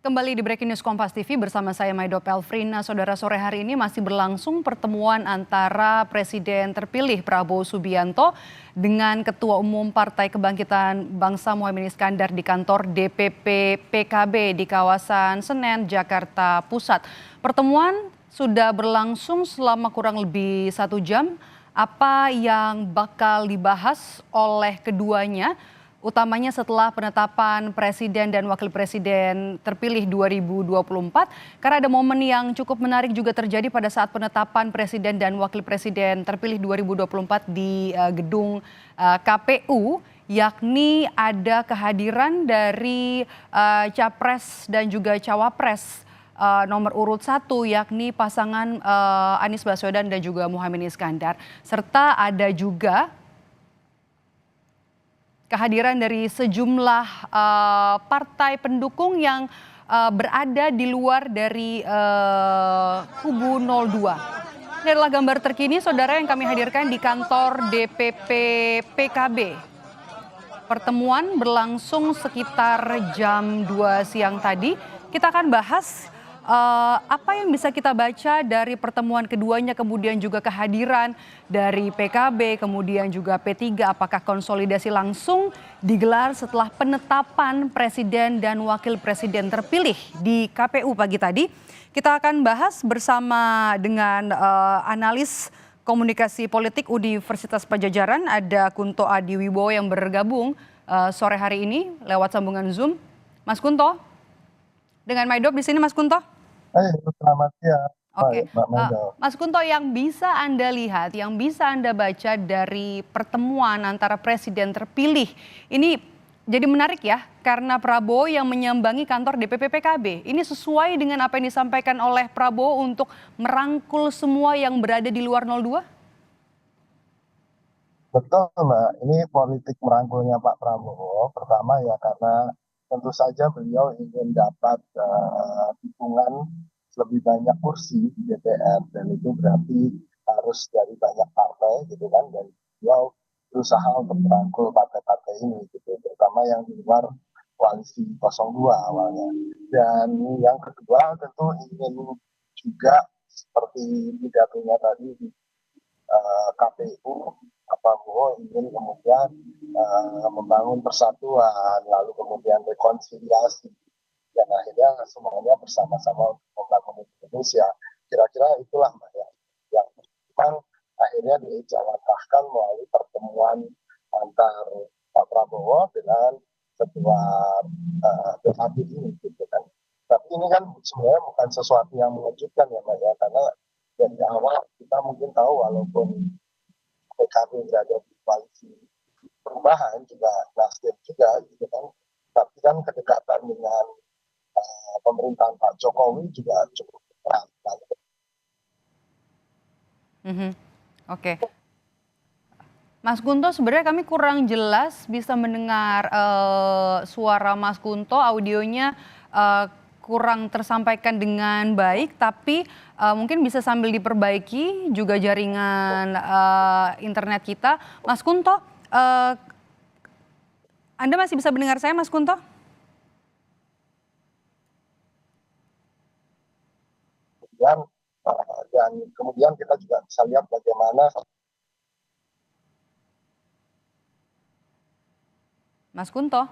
Kembali di Breaking News Kompas TV bersama saya Maido Pelfrina. Saudara, sore hari ini masih berlangsung pertemuan antara Presiden terpilih Prabowo Subianto dengan Ketua Umum Partai Kebangkitan Bangsa Muhaimin Iskandar di kantor DPP PKB di kawasan Senen, Jakarta Pusat. Pertemuan sudah berlangsung selama kurang lebih 1 jam. Apa yang bakal dibahas oleh keduanya? Utamanya setelah penetapan Presiden dan Wakil Presiden terpilih 2024, karena ada momen yang cukup menarik juga terjadi pada saat penetapan Presiden dan Wakil Presiden terpilih 2024 di gedung KPU, yakni ada kehadiran dari Capres dan juga Cawapres nomor urut 1, yakni pasangan Anies Baswedan dan juga Muhaimin Iskandar, serta ada juga kehadiran dari sejumlah partai pendukung yang berada di luar dari kubu 02. Ini adalah gambar terkini, saudara, yang kami hadirkan di kantor DPP PKB. Pertemuan berlangsung sekitar jam 2 siang tadi. Kita akan bahas apa yang bisa kita baca dari pertemuan keduanya, kemudian juga kehadiran dari PKB, kemudian juga P3, apakah konsolidasi langsung digelar setelah penetapan Presiden dan Wakil Presiden terpilih di KPU pagi tadi. Kita akan bahas bersama dengan analis komunikasi politik Universitas Padjadjaran, ada Kunto Adiwibowo yang bergabung sore hari ini lewat sambungan Zoom. Mas Kunto, dengan Maido di sini, Mas Kunto. Selamat siang. Oke, Mbak Maido. Mas Kunto, yang bisa Anda lihat, yang bisa Anda baca dari pertemuan antara Presiden terpilih ini jadi menarik ya, karena Prabowo yang menyambangi kantor DPP PKB. Ini sesuai dengan apa yang disampaikan oleh Prabowo untuk merangkul semua yang berada di luar 02? Betul Mbak, ini politik merangkulnya Pak Prabowo. Pertama ya karena tentu saja beliau ingin dapat dukungan lebih banyak kursi di DPR, dan itu berarti harus dari banyak partai gitu kan, dan beliau berusaha untuk merangkul partai-partai ini gitu, terutama yang di luar koalisi 02 awalnya. Dan yang kedua tentu ingin juga seperti pidatonya tadi di KPU, Pak Prabowo ingin kemudian membangun persatuan, lalu kemudian rekonsiliasi, dan akhirnya semuanya bersama-sama untuk membangun Indonesia. Kira-kira itulah Mbak ya, yang memang akhirnya dijawantahkan melalui pertemuan antar Pak Prabowo dengan ketua PKB ini gitu kan. Tapi ini kan sebenarnya bukan sesuatu yang mengejutkan ya Mbak ya, karena dari awal kita mungkin tahu walaupun PKB berada di koalisi perubahan juga, Nasdem juga gitu kan, tapi kan kedekatan dengan pemerintahan Pak Jokowi juga cukup erat. Oke. Mas Kunto, sebenarnya kami kurang jelas bisa mendengar suara Mas Kunto, audionya kurang tersampaikan dengan baik, tapi mungkin bisa sambil diperbaiki juga jaringan internet kita. Mas Kunto, Anda masih bisa mendengar saya, Mas Kunto? Dan kemudian kita juga bisa lihat bagaimana Mas Kunto.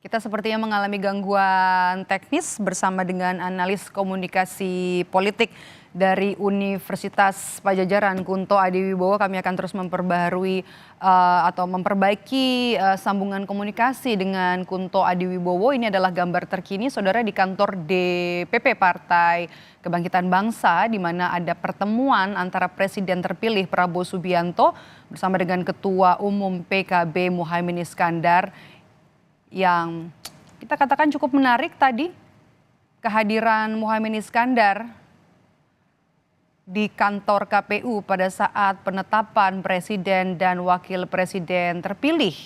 Kita sepertinya mengalami gangguan teknis bersama dengan analis komunikasi politik dari Universitas Padjadjaran, Kunto Adiwibowo. Kami akan terus memperbaharui atau memperbaiki sambungan komunikasi dengan Kunto Adiwibowo. Ini adalah gambar terkini, saudara, di kantor DPP Partai Kebangkitan Bangsa, di mana ada pertemuan antara Presiden terpilih Prabowo Subianto bersama dengan Ketua Umum PKB Muhaimin Iskandar, yang kita katakan cukup menarik tadi, kehadiran Muhaimin Iskandar di kantor KPU pada saat penetapan Presiden dan Wakil Presiden terpilih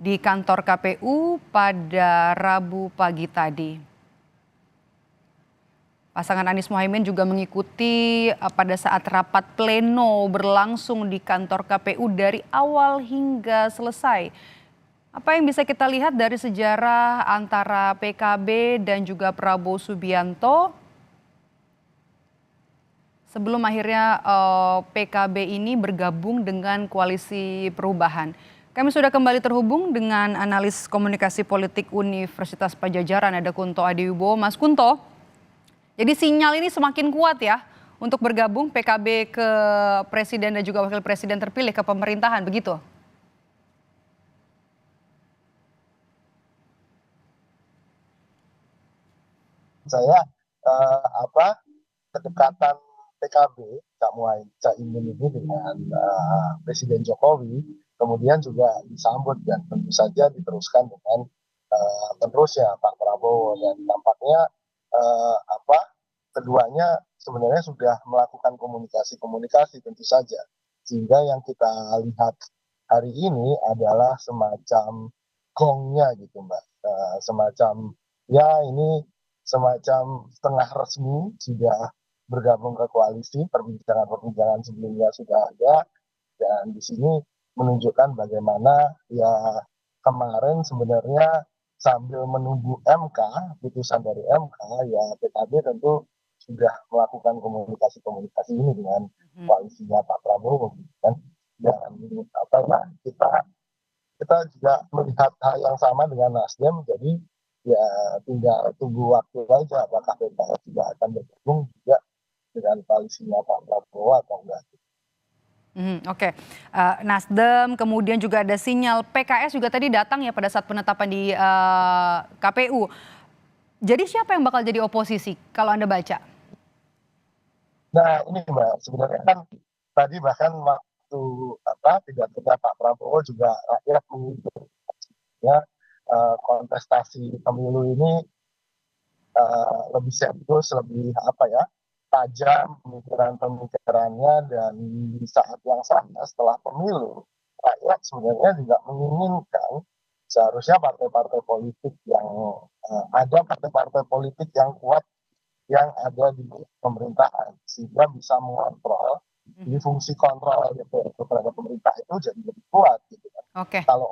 di kantor KPU pada Rabu pagi tadi. Pasangan Anies Muhaimin juga mengikuti pada saat rapat pleno berlangsung di kantor KPU dari awal hingga selesai. Apa yang bisa kita lihat dari sejarah antara PKB dan juga Prabowo Subianto sebelum akhirnya PKB ini bergabung dengan Koalisi Perubahan? Kami sudah kembali terhubung dengan analis komunikasi politik Universitas Padjadjaran, ada Kunto Adiwibowo. Mas Kunto, jadi sinyal ini semakin kuat ya untuk bergabung PKB ke presiden dan juga wakil presiden terpilih ke pemerintahan, begitu? Saya apa kedekatan PKB Caimin ini dengan Presiden Jokowi kemudian juga disambut dan tentu saja diteruskan dengan penerusnya Pak Prabowo, dan tampaknya apa keduanya sebenarnya sudah melakukan komunikasi tentu saja, sehingga yang kita lihat hari ini adalah semacam gongnya gitu Mbak. Semacam ya ini semacam setengah resmi sudah bergabung ke koalisi. Perbincangan-perbincangan sebelumnya sudah ada, dan di sini menunjukkan bagaimana ya kemarin sebenarnya sambil menunggu MK, putusan dari MK, ya PKB tentu sudah melakukan komunikasi-komunikasi ini dengan Mhm. koalisinya Pak Prabowo, kan. Dan apa ya, kita kita juga melihat hal yang sama dengan Nasdem, jadi ya tinggal tunggu waktu aja apakah PKS juga akan bergabung juga dengan koalisinya Pak Prabowo atau enggak. Oke. Nasdem, kemudian juga ada sinyal PKS juga tadi datang ya pada saat penetapan di KPU. Jadi siapa yang bakal jadi oposisi kalau Anda baca? Nah ini Mbak, sebenarnya kan tadi bahkan waktu pidatonya Pak Prabowo juga rakyat menginginkan ya kontestasi pemilu ini lebih serius, lebih apa ya, tajam pemikiran-pemikirannya, dan di saat yang sama setelah pemilu, rakyat sebenarnya juga menginginkan seharusnya partai-partai politik yang ada partai-partai politik yang kuat yang ada di pemerintahan, sehingga bisa mengontrol, di Mhm. fungsi kontrol gitu terhadap pemerintah itu jadi lebih kuat gitu kan. Oke. Kalau